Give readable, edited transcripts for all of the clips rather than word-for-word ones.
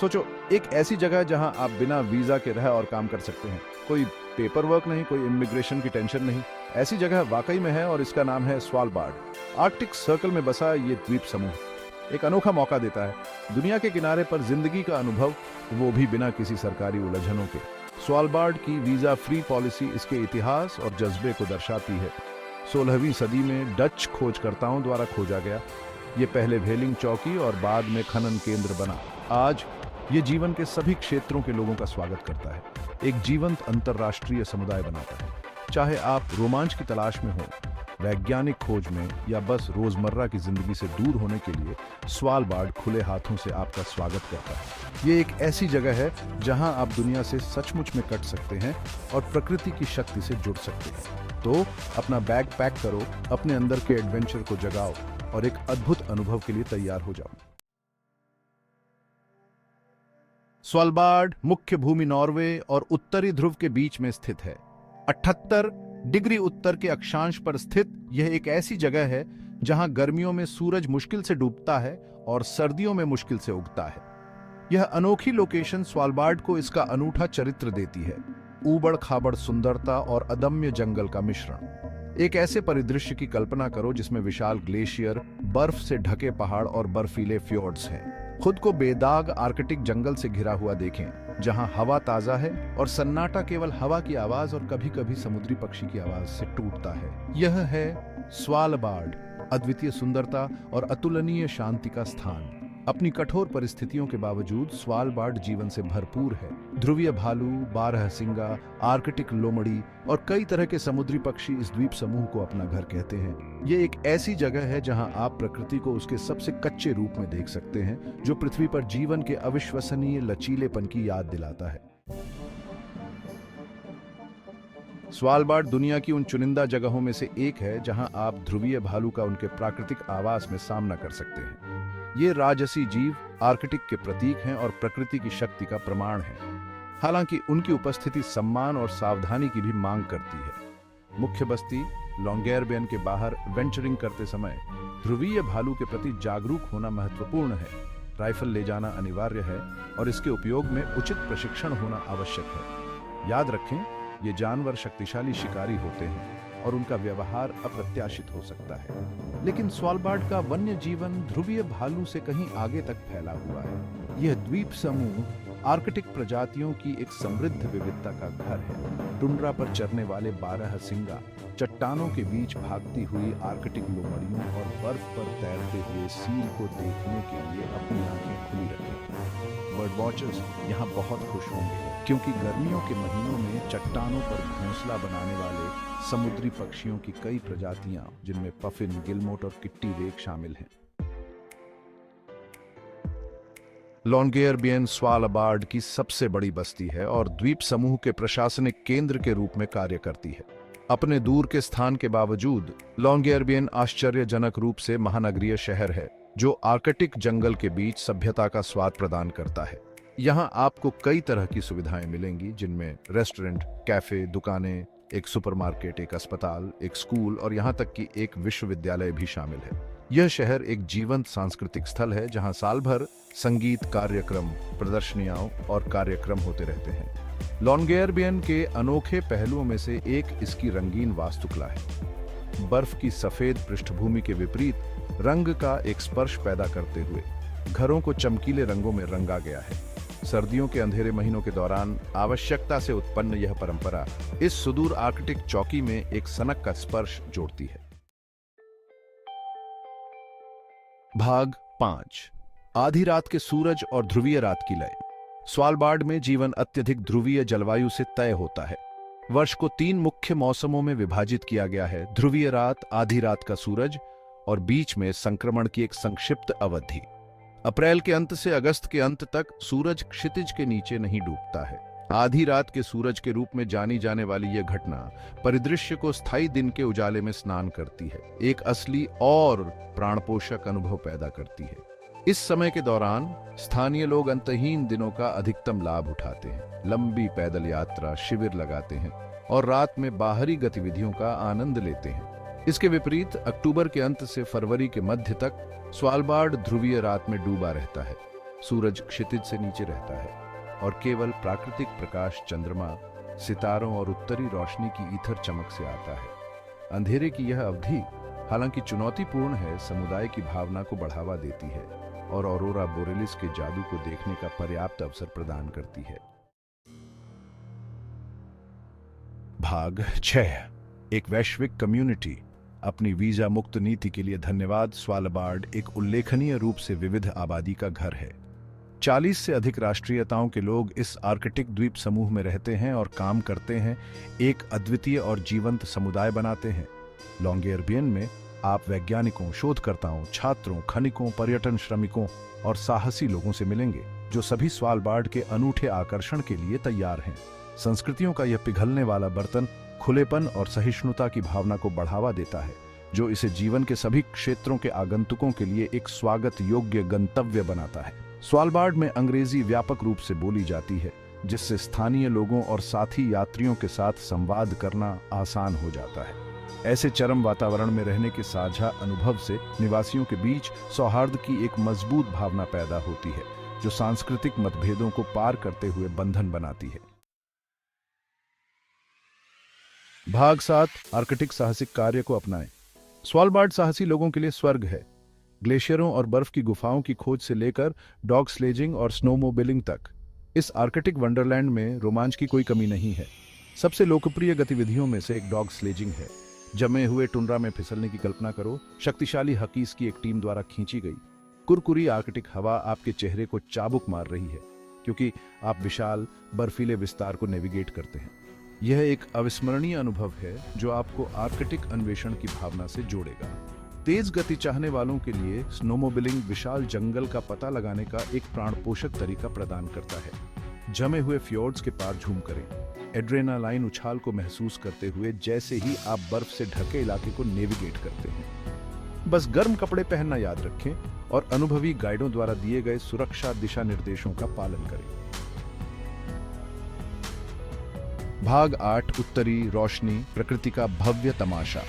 सोचो, एक ऐसी जगह जहां आप बिना वीजा के रह और काम कर सकते हैं। कोई पेपर वर्क नहीं, कोई इमिग्रेशन की टेंशन नहीं। ऐसी जगह वाकई में है और इसका नाम है स्वालबार्ड। आर्कटिक सर्कल में बसा ये द्वीप समूह एक अनोखा मौका देता है दुनिया के किनारे पर जिंदगी का अनुभव, वो भी बिना किसी सरकारी उलझनों के। स्वालबार्ड की वीजा फ्री पॉलिसी इसके इतिहास और जज्बे को दर्शाती है। 16वीं सदी में डच खोजकर्ताओं द्वारा खोजा गया। ये पहले व्हेलिंग चौकी और बाद में खनन केंद्र बना। आज ये जीवन के सभी क्षेत्रों के लोगों का स्वागत करता है, एक जीवंत अंतर्राष्ट्रीय समुदाय बनाता है। चाहे आप रोमांच की तलाश में हो, वैज्ञानिक खोज में, या बस रोजमर्रा की जिंदगी से दूर होने के लिए, स्वालबार्ड खुले हाथों से आपका स्वागत करता है। ये एक ऐसी जगह है जहां आप दुनिया से सचमुच में कट सकते हैं और प्रकृति की शक्ति से जुड़ सकते हैं। तो अपना बैग पैक करो, अपने अंदर के एडवेंचर को जगाओ और एक अद्भुत अनुभव के लिए तैयार हो जाओ। स्वालबार्ड मुख्य भूमि नॉर्वे और उत्तरी ध्रुव के बीच में स्थित है। 78 डिग्री उत्तर के अक्षांश पर स्थित यह एक ऐसी जगह है जहां गर्मियों में सूरज मुश्किल से डूबता है और सर्दियों में मुश्किल से उगता है। यह अनोखी लोकेशन स्वालबार्ड को इसका अनूठा चरित्र देती है, ऊबड़ खाबड़ सुंदरता और अदम्य जंगल का मिश्रण। एक ऐसे परिदृश्य की कल्पना करो जिसमें विशाल ग्लेशियर, बर्फ से ढके पहाड़ और बर्फीले फ्योर्ड्स हैं। खुद को बेदाग आर्कटिक जंगल से घिरा हुआ देखें, जहां हवा ताजा है और सन्नाटा केवल हवा की आवाज और कभी-कभी समुद्री पक्षी की आवाज से टूटता है। यह है स्वालबार्ड, अद्वितीय सुंदरता और अतुलनीय शांति का स्थान। अपनी कठोर परिस्थितियों के बावजूद स्वालबार्ड जीवन से भरपूर है। ध्रुवीय भालू, बारहसिंगा, आर्कटिक लोमड़ी और कई तरह के समुद्री पक्षी इस द्वीप समूह को अपना घर कहते हैं। ये एक ऐसी जगह है जहां आप प्रकृति को उसके सबसे कच्चे रूप में देख सकते हैं, जो पृथ्वी पर जीवन के अविश्वसनीय लचीलेपन की याद दिलाता है। स्वालबार्ड दुनिया की उन चुनिंदा जगहों में से एक है जहां आप ध्रुवीय भालू का उनके प्राकृतिक आवास में सामना कर सकते हैं। ये राजसी जीव आर्कटिक के प्रतीक हैं और प्रकृति की शक्ति का प्रमाण है। हालांकि उनकी उपस्थिति सम्मान और सावधानी की भी मांग करती है। मुख्य बस्ती लॉन्गेरबियन के बाहर वेंचरिंग करते समय ध्रुवीय भालू के प्रति जागरूक होना महत्वपूर्ण है। राइफल ले जाना अनिवार्य है और इसके उपयोग में उचित प्रशिक्षण होना आवश्यक है। याद रखें, ये जानवर शक्तिशाली शिकारी होते हैं और उनका व्यवहार अप्रत्याशित हो सकता है। लेकिन स्वालबार्ड का वन्य जीवन ध्रुवीय भालू से कहीं आगे तक फैला हुआ है। यह द्वीप समूह आर्कटिक प्रजातियों की एक समृद्ध विविधता का घर है। टुंड्रा पर चरने वाले बारहसिंगा, चट्टानों के बीच भागती हुई आर्कटिक लोमड़ियों और बर्फ पर तैरते हुए सील को देखने के लिए अपनी आंखें खुली रखें। बर्ड वॉचर्स यहाँ बहुत खुश होंगे क्योंकि गर्मियों के महीनों में चट्टानों पर घोंसला बनाने वाले समुद्री पक्षियों की कई प्रजातियां, जिनमें पफिन, गिलमोट और किट्टी वेक शामिल हैं। लॉन्गेरबियन स्वालबार्ड की सबसे बड़ी बस्ती है और द्वीप समूह के प्रशासनिक केंद्र के रूप में कार्य करती है। अपने दूर के स्थान के बावजूद लॉन्गेरबियन आश्चर्यजनक रूप से महानगरीय शहर है, जो आर्कटिक जंगल के बीच सभ्यता का स्वाद प्रदान करता है। यहाँ आपको कई तरह की सुविधाएं मिलेंगी, जिनमें रेस्टोरेंट, कैफे, दुकानें, एक सुपरमार्केट, एक अस्पताल, एक स्कूल और यहाँ तक कि एक विश्वविद्यालय भी शामिल है। यह शहर एक जीवंत सांस्कृतिक स्थल है जहाँ साल भर संगीत कार्यक्रम, प्रदर्शनियां और कार्यक्रम होते रहते हैं। लॉन्गेरबियन के अनोखे पहलुओं में से एक इसकी रंगीन वास्तुकला है। बर्फ की सफेद पृष्ठभूमि के विपरीत रंग का एक स्पर्श पैदा करते हुए घरों को चमकीले रंगों में रंगा गया है। सर्दियों के अंधेरे महीनों के दौरान आवश्यकता से उत्पन्न यह परंपरा इस सुदूर आर्कटिक चौकी में एक सनक का स्पर्श जोड़ती है। भाग 5, आधी रात के सूरज और ध्रुवीय रात की लय। स्वालबार्ड में जीवन अत्यधिक ध्रुवीय जलवायु से तय होता है। वर्ष को 3 मुख्य मौसमों में विभाजित किया गया है: ध्रुवीय रात, आधी रात का सूरज और बीच में संक्रमण की एक संक्षिप्त अवधि। अप्रैल के अंत से अगस्त के अंत तक सूरज क्षितिज के नीचे नहीं डूबता है। आधी रात के सूरज के रूप में जानी जाने वाली यह घटना परिदृश्य को स्थायी दिन के उजाले में स्नान करती है, एक असली और प्राणपोषक अनुभव पैदा करती है। इस समय के दौरान स्थानीय लोग अंतहीन दिनों का अधिकतम लाभ उठाते हैं, लंबी पैदल यात्रा, शिविर लगाते हैं और रात में बाहरी गतिविधियों का आनंद लेते हैं। इसके विपरीत अक्टूबर के अंत से फरवरी के मध्य तक स्वालबार्ड ध्रुवीय रात में डूबा रहता है। सूरज क्षितिज से नीचे रहता है और केवल प्राकृतिक प्रकाश चंद्रमा, सितारों और उत्तरी रोशनी की ईथर चमक से आता है। अंधेरे की यह अवधि हालांकि चुनौतीपूर्ण है, समुदाय की भावना को बढ़ावा देती है और ऑरोरा बोरेलिस के जादू को देखने का पर्याप्त अवसर प्रदान करती है। भाग 6। एक वैश्विक कम्युनिटी। अपनी वीजा मुक्त नीति के लिए धन्यवाद। स्वालबार्ड एक उल्लेखनीय रूप से विविध आबादी का घर है। 40 से अधिक राष्ट्रीयताओं के लोग इस आर्कटिक द्वीप समूह में रहते हैं और काम करते हैं, एक अद्वितीय और जीवंत समुदाय बनाते हैं। लॉन्गेरबियन में आप वैज्ञानिकों, शोधकर्ताओं, छात्रों, खनिकों, पर्यटन श्रमिकों और साहसी लोगों से मिलेंगे, जो सभी स्वालबार्ड के अनूठे आकर्षण के लिए तैयार हैं। संस्कृतियों का यह पिघलने वाला बर्तन खुलेपन और सहिष्णुता की भावना को बढ़ावा देता है, जो इसे जीवन के सभी क्षेत्रों के आगंतुकों के लिए एक स्वागत योग्य गंतव्य बनाता है। स्वालबार्ड में अंग्रेजी व्यापक रूप से बोली जाती है, जिससे स्थानीय लोगों और साथी यात्रियों के साथ संवाद करना आसान हो जाता है। ऐसे चरम वातावरण में रहने के साझा अनुभव से निवासियों के बीच सौहार्द की एक मजबूत भावना पैदा होती है, जो सांस्कृतिक मतभेदों को पार करते हुए बंधन बनाती है। भाग 7। आर्कटिक साहसिक कार्य को अपनाएं। स्वालबार्ड साहसी लोगों के लिए स्वर्ग है। ग्लेशियरों और बर्फ की गुफाओं की खोज से लेकर डॉग स्लेजिंग और स्नोमोबिलिंग तक, इस आर्कटिक वंडरलैंड में रोमांच की कोई कमी नहीं है। सबसे लोकप्रिय गतिविधियों में से एक डॉग स्लेजिंग है। जमे हुए टुंड्रा में फिसलने की कल्पना करो। शक्तिशाली हकीस की एक टीम द्वारा खींची गई कुरकुरी आर्कटिक हवा आपके चेहरे को चाबुक मार रही है, क्योंकि आप विशाल बर्फीले विस्तार को नेविगेट करते हैं। यह एक अविस्मरणीय अनुभव है जो आपको आर्कटिक अन्वेषण की भावना से जोड़ेगा। तेज गति चाहने वालों के लिए स्नोमोबिलिंग विशाल जंगल का पता लगाने का एक प्राणपोषक तरीका प्रदान करता है। जमे हुए फ्योर्ड्स के पार झूम करें, एड्रेनालाइन उछाल को महसूस करते हुए जैसे ही आप बर्फ से ढके इलाके को नेविगेट करते हैं। बस गर्म कपड़े पहनना याद रखें और अनुभवी गाइडों द्वारा दिए गए सुरक्षा दिशा निर्देशों का पालन करें। भाग 8। उत्तरी रोशनी, प्रकृति का भव्य तमाशा।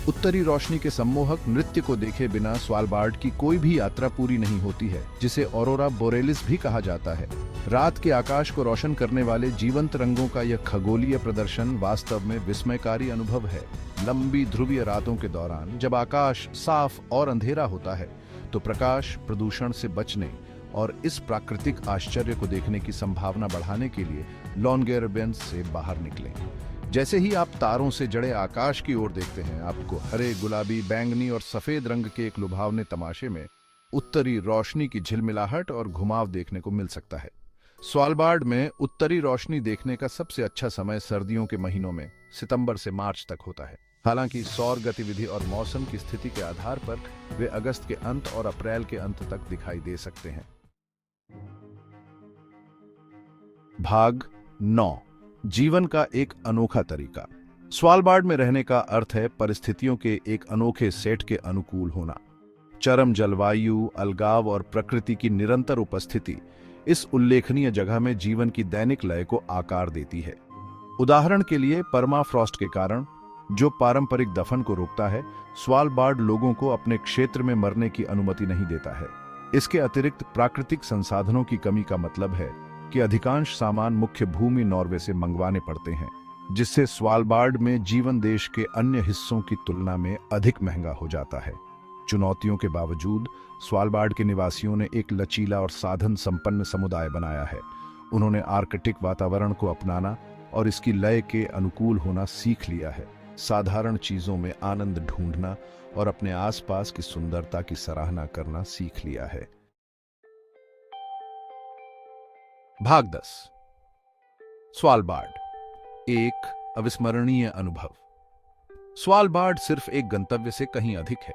उत्तरी रोशनी के सम्मोहक नृत्य को देखे बिना स्वालबार्ड की कोई भी यात्रा पूरी नहीं होती है, जिसे ऑरोरा बोरेलिस भी कहा जाता है। रात के आकाश को रोशन करने वाले जीवंत रंगों का यह खगोलीय प्रदर्शन वास्तव में विस्मयकारी अनुभव है। लंबी ध्रुवीय रातों के दौरान जब आकाश साफ और अंधेरा होता है, तो प्रकाश प्रदूषण से बचने और इस प्राकृतिक आश्चर्य को देखने की संभावना बढ़ाने के लिए लॉन्गेरबियन से बाहर निकलें। जैसे ही आप तारों से जड़े आकाश की ओर देखते हैं, आपको हरे, गुलाबी, बैंगनी और सफेद रंग के एक लुभावने तमाशे में उत्तरी रोशनी की झिलमिलाहट और घुमाव देखने को मिल सकता है। स्वालबार्ड में उत्तरी रोशनी देखने का सबसे अच्छा समय सर्दियों के महीनों में सितंबर से मार्च तक होता है। हालांकि सौर गतिविधि और मौसम की स्थिति के आधार पर वे अगस्त के अंत और अप्रैल के अंत तक दिखाई दे सकते हैं। भाग 9। जीवन का एक अनोखा तरीका। स्वालबार्ड में रहने का अर्थ है परिस्थितियों के एक अनोखे सेट के अनुकूल होना। चरम जलवायु, अलगाव और प्रकृति की निरंतर उपस्थिति इस उल्लेखनीय जगह में जीवन की दैनिक लय को आकार देती है। उदाहरण के लिए परमाफ्रॉस्ट के कारण, जो पारंपरिक दफन को रोकता है, स्वालबार्ड लोगों को अपने क्षेत्र में मरने की अनुमति नहीं देता है। इसके अतिरिक्त प्राकृतिक संसाधनों की कमी का मतलब है कि अधिकांश सामान मुख्य भूमि नॉर्वे से मंगवाने पड़ते हैं, जिससे स्वालबार्ड में जीवन देश के अन्य हिस्सों की तुलना में अधिक महंगा हो जाता है। चुनौतियों के बावजूद स्वालबार्ड के निवासियों ने एक लचीला और साधन संपन्न समुदाय बनाया है। उन्होंने आर्कटिक वातावरण को अपनाना और इसकी लय के अनुकूल होना सीख लिया है, साधारण चीजों में आनंद ढूंढना और अपने आसपास की सुंदरता की सराहना करना सीख लिया है। भाग 10। स्वालबार्ड, एक अविस्मरणीय अनुभव। स्वालबार्ड सिर्फ एक गंतव्य से कहीं अधिक है।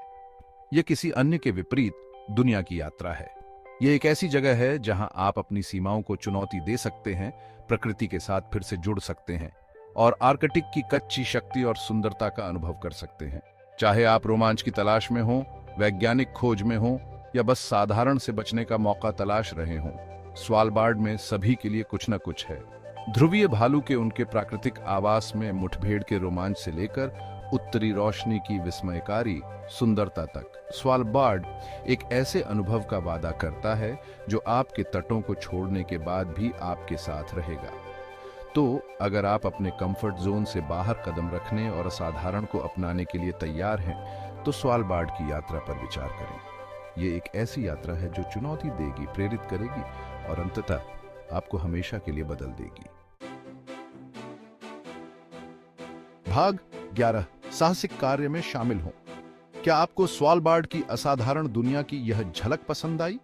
यह किसी अन्य के विपरीत दुनिया की यात्रा है। यह एक ऐसी जगह है जहां आप अपनी सीमाओं को चुनौती दे सकते हैं, प्रकृति के साथ फिर से जुड़ सकते हैं और आर्कटिक की कच्ची शक्ति और सुंदरता का अनुभव कर सकते हैं। चाहे आप रोमांच की तलाश में हों, वैज्ञानिक खोज में हों या बस साधारण से बचने का मौका तलाश रहे हों, स्वालबार्ड में सभी के लिए कुछ न कुछ है। ध्रुवीय भालू के उनके प्राकृतिक आवास में मुठभेड़ के रोमांच से लेकर उत्तरी रोशनी की विस्मयकारी सुंदरता तक, स्वालबार्ड एक ऐसे अनुभव का वादा करता है जो आपके तटों को छोड़ने के बाद भी आपके साथ रहेगा। तो अगर आप अपने कंफर्ट जोन से बाहर कदम रखने और असाधारण को अपनाने के लिए तैयार हैं, तो स्वालबार्ड की यात्रा पर विचार करें। ये एक ऐसी यात्रा है जो चुनौती देगी, प्रेरित करेगी और अंततः आपको हमेशा के लिए बदल देगी। भाग 11, साहसिक कार्य में शामिल हों। क्या आपको स्वालबार्ड की असाधारण दुनिया की यह झलक पसंद आई?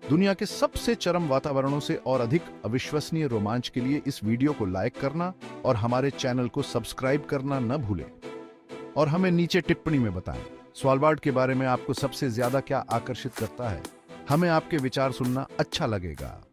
दुनिया के सबसे चरम वातावरणों से और अधिक अविश्वसनीय रोमांच के लिए इस वीडियो को लाइक करना और हमारे चैनल को सब्सक्राइब करना न भूलें। और हमें नीचे टिप्पणी में बताएं, स्वालबार्ड के बारे में आपको सबसे ज्यादा क्या आकर्षित करता है। हमें आपके विचार सुनना अच्छा लगेगा।